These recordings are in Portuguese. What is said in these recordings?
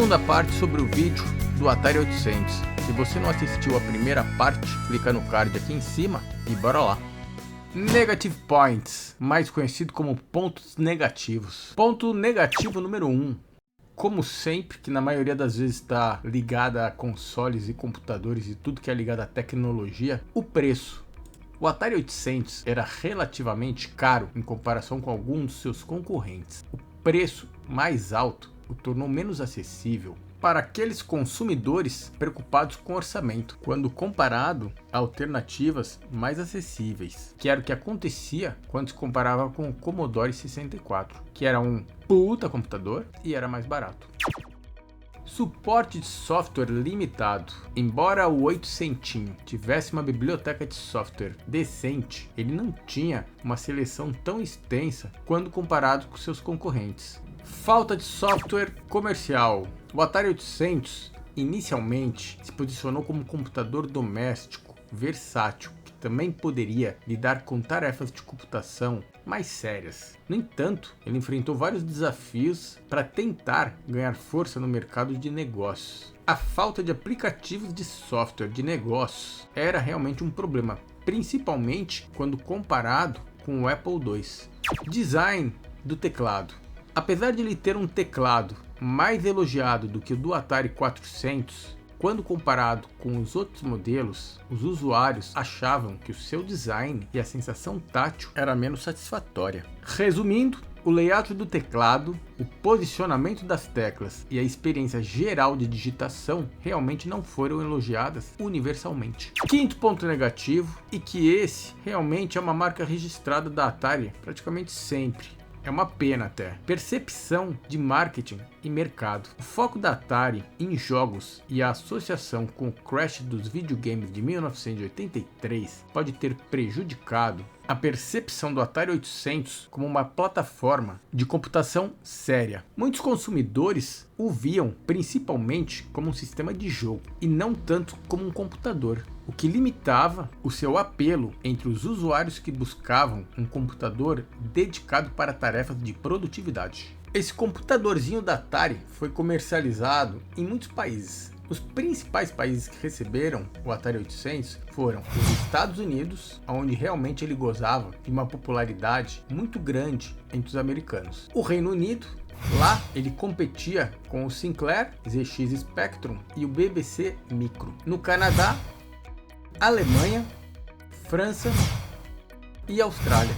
Segunda parte sobre o vídeo do Atari 800. Se você não assistiu a primeira parte, clica no card aqui em cima e bora lá. Negative Points, mais conhecido como pontos negativos. Ponto negativo número 1. Como sempre, que na maioria das vezes está ligada a consoles e computadores e tudo que é ligado à tecnologia, o preço. O Atari 800 era relativamente caro em comparação com alguns dos seus concorrentes. O preço mais alto o tornou menos acessível para aqueles consumidores preocupados com orçamento, quando comparado a alternativas mais acessíveis, que era o que acontecia quando se comparava com o Commodore 64, que era um puta computador e era mais barato. Suporte de software limitado. Embora o 800 tivesse uma biblioteca de software decente, ele não tinha uma seleção tão extensa quando comparado com seus concorrentes. Falta de software comercial. O Atari 800 inicialmente se posicionou como um computador doméstico, versátil, que também poderia lidar com tarefas de computação mais sérias. No entanto, ele enfrentou vários desafios para tentar ganhar força no mercado de negócios. A falta de aplicativos de software de negócios era realmente um problema, principalmente quando comparado com o Apple II. Design do teclado. Apesar de ele ter um teclado mais elogiado do que o do Atari 400, quando comparado com os outros modelos, os usuários achavam que o seu design e a sensação tátil era menos satisfatória. Resumindo, o layout do teclado, o posicionamento das teclas e a experiência geral de digitação realmente não foram elogiadas universalmente. Quinto ponto negativo, e que esse realmente é uma marca registrada da Atari praticamente sempre. É uma pena até. Percepção de marketing e mercado. O foco da Atari em jogos e a associação com o crash dos videogames de 1983 pode ter prejudicado a percepção do Atari 800 como uma plataforma de computação séria. Muitos consumidores o viam principalmente como um sistema de jogo e não tanto como um computador, o que limitava o seu apelo entre os usuários que buscavam um computador dedicado para tarefas de produtividade. Esse computadorzinho da Atari foi comercializado em muitos países. Os principais países que receberam o Atari 800 foram os Estados Unidos, onde realmente ele gozava de uma popularidade muito grande entre os americanos. O Reino Unido, lá ele competia com o Sinclair ZX Spectrum e o BBC Micro. No Canadá, Alemanha, França e Austrália.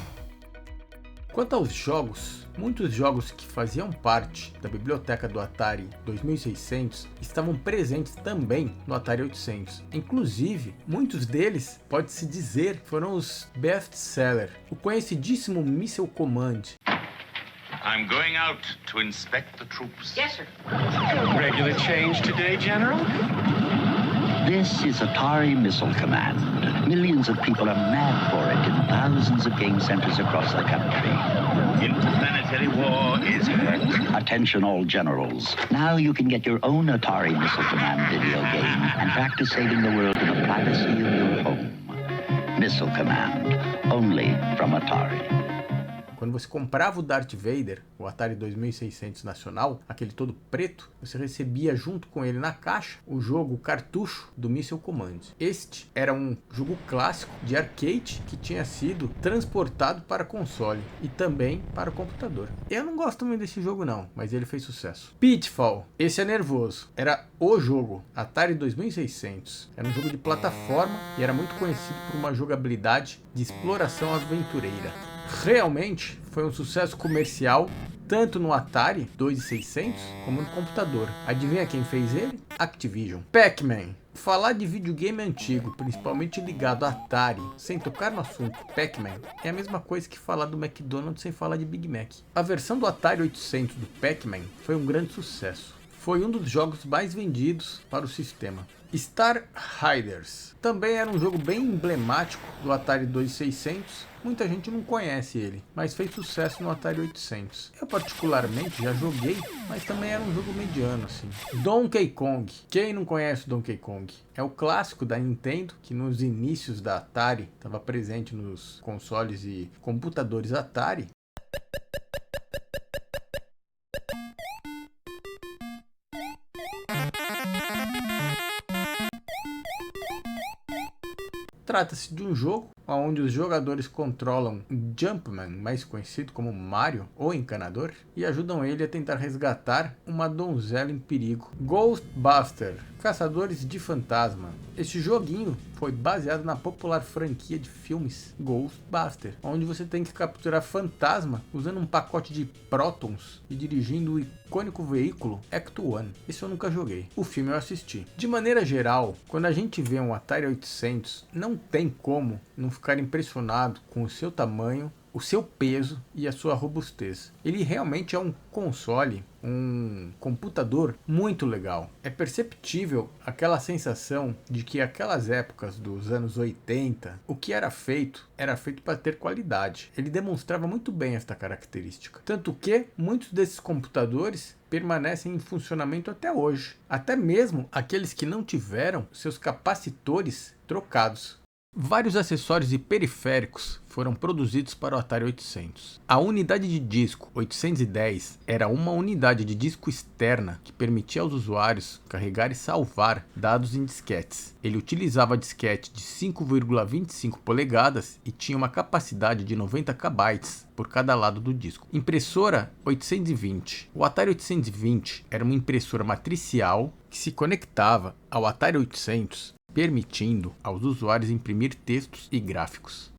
Quanto aos jogos, muitos jogos que faziam parte da biblioteca do Atari 2600 estavam presentes também no Atari 800. Inclusive, muitos deles, pode-se dizer, foram os best-seller. O conhecidíssimo Missile Command. I'm going out to inspect the troops. Yes, sir. Regular change today, General? This is Atari Missile Command. Millions of people are mad for it in thousands of game centers across the country. Interplanetary war is hurt. Attention all generals. Now you can get your own Atari Missile Command video game and practice saving the world in the privacy of your home. Missile Command. Only from Atari. Quando você comprava o Darth Vader, o Atari 2600 nacional, aquele todo preto, você recebia junto com ele na caixa o jogo, o cartucho do Missile Command. Este era um jogo clássico de arcade que tinha sido transportado para console e também para o computador. Eu não gosto muito desse jogo não, mas ele fez sucesso. Pitfall, esse é nervoso, era o jogo, Atari 2600. Era um jogo de plataforma e era muito conhecido por uma jogabilidade de exploração aventureira. Realmente foi um sucesso comercial tanto no Atari 2600 como no computador. Adivinha quem fez ele? Activision. Pac-Man. Falar de videogame antigo, principalmente ligado a Atari, sem tocar no assunto Pac-Man, é a mesma coisa que falar do McDonald's sem falar de Big Mac. A versão do Atari 800 do Pac-Man foi um grande sucesso. Foi um dos jogos mais vendidos para o sistema. Star Riders também era um jogo bem emblemático do Atari 2600. Muita gente não conhece ele, mas fez sucesso no Atari 800. Eu particularmente já joguei, mas também era um jogo mediano assim. Donkey Kong. Quem não conhece Donkey Kong? É o clássico da Nintendo, que nos inícios da Atari estava presente nos consoles e computadores Atari. Trata-se de um jogo onde os jogadores controlam Jumpman, mais conhecido como Mario, ou Encanador, e ajudam ele a tentar resgatar uma donzela em perigo. Ghostbuster, Caçadores de Fantasma. Este joguinho foi baseado na popular franquia de filmes Ghostbuster, onde você tem que capturar fantasma usando um pacote de prótons e dirigindo o icônico veículo Ecto-1. Esse eu nunca joguei. O filme eu assisti. De maneira geral, quando a gente vê um Atari 800, não tem como não ficar impressionado com o seu tamanho, o seu peso e a sua robustez. Ele realmente é um console, um computador muito legal. É perceptível aquela sensação de que aquelas épocas dos anos 80, o que era feito para ter qualidade. Ele demonstrava muito bem esta característica. Tanto que muitos desses computadores permanecem em funcionamento até hoje. Até mesmo aqueles que não tiveram seus capacitores trocados. Vários acessórios e periféricos foram produzidos para o Atari 800. A unidade de disco 810 era uma unidade de disco externa que permitia aos usuários carregar e salvar dados em disquetes. Ele utilizava disquete de 5,25 polegadas e tinha uma capacidade de 90 KB por cada lado do disco. Impressora 820. O Atari 820 era uma impressora matricial que se conectava ao Atari 800, permitindo aos usuários imprimir textos e gráficos.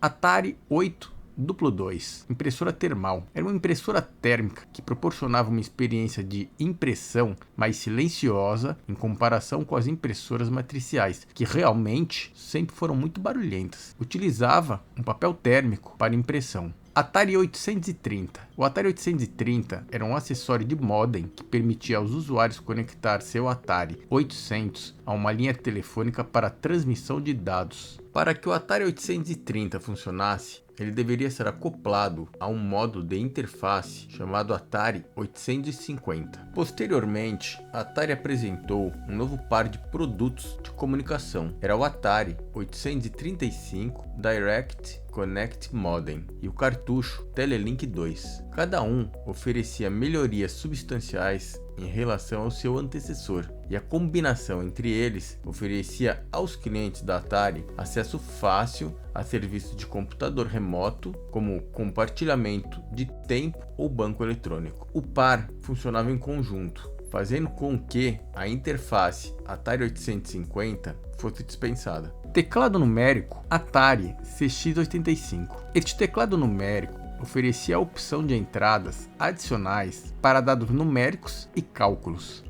Atari 822, impressora termal. Era uma impressora térmica que proporcionava uma experiência de impressão mais silenciosa em comparação com as impressoras matriciais, que realmente sempre foram muito barulhentas. Utilizava um papel térmico para impressão. Atari 830. O Atari 830 era um acessório de modem que permitia aos usuários conectar seu Atari 800 a uma linha telefônica para transmissão de dados. Para que o Atari 830 funcionasse, ele deveria ser acoplado a um módulo de interface chamado Atari 850. Posteriormente, a Atari apresentou um novo par de produtos de comunicação. Era o Atari 835 Direct Connect Modem e o cartucho Telelink 2. Cada um oferecia melhorias substanciais em relação ao seu antecessor, e a combinação entre eles oferecia aos clientes da Atari acesso fácil a serviços de computador remoto, como compartilhamento de tempo ou banco eletrônico. O par funcionava em conjunto, fazendo com que a interface Atari 850 fosse dispensada. Teclado numérico Atari CX85. Este teclado numérico oferecia a opção de entradas adicionais para dados numéricos e cálculos.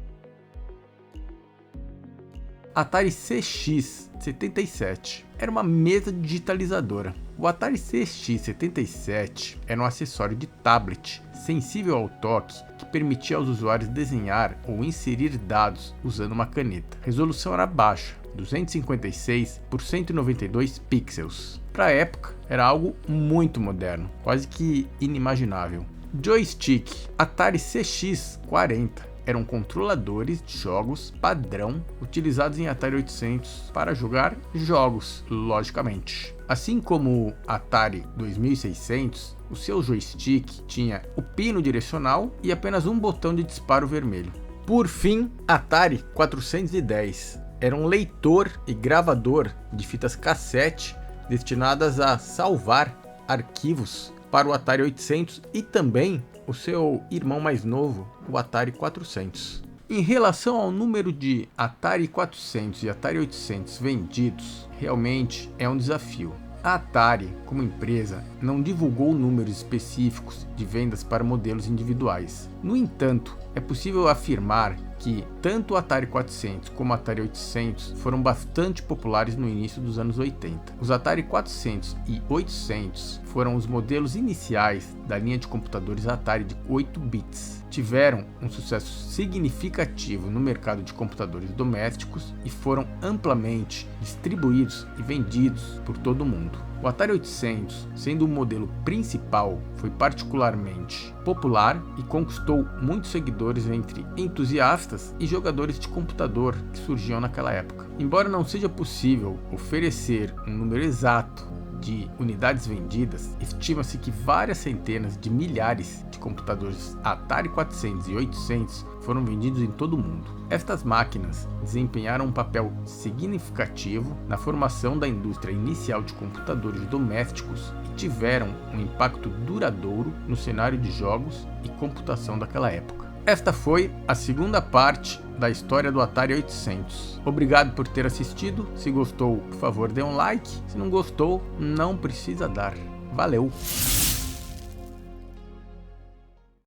Atari CX77 era uma mesa digitalizadora. O Atari CX77 era um acessório de tablet sensível ao toque que permitia aos usuários desenhar ou inserir dados usando uma caneta. A resolução era baixa, 256 por 192 pixels. Para a época, era algo muito moderno, quase que inimaginável. Joystick Atari CX40 eram controladores de jogos padrão utilizados em Atari 800 para jogar jogos, logicamente. Assim como o Atari 2600, o seu joystick tinha o pino direcional e apenas um botão de disparo vermelho. Por fim, Atari 410 era um leitor e gravador de fitas cassete destinadas a salvar arquivos para o Atari 800 e também o seu irmão mais novo, o Atari 400. Em relação ao número de Atari 400 e Atari 800 vendidos, realmente é um desafio. A Atari, como empresa, não divulgou números específicos de vendas para modelos individuais. No entanto, é possível afirmar que tanto o Atari 400 como o Atari 800 foram bastante populares no início dos anos 80. Os Atari 400 e 800 foram os modelos iniciais da linha de computadores Atari de 8 bits. Tiveram um sucesso significativo no mercado de computadores domésticos e foram amplamente distribuídos e vendidos por todo o mundo. O Atari 800, sendo o modelo principal, foi particularmente popular e conquistou muitos seguidores entre entusiastas e jogadores de computador que surgiam naquela época. Embora não seja possível oferecer um número exato de unidades vendidas, estima-se que várias centenas de milhares de computadores Atari 400 e 800 foram vendidos em todo o mundo. Estas máquinas desempenharam um papel significativo na formação da indústria inicial de computadores domésticos e tiveram um impacto duradouro no cenário de jogos e computação daquela época. Esta foi a segunda parte da história do Atari 800. Obrigado por ter assistido. Se gostou, por favor, dê um like. Se não gostou, não precisa dar. Valeu!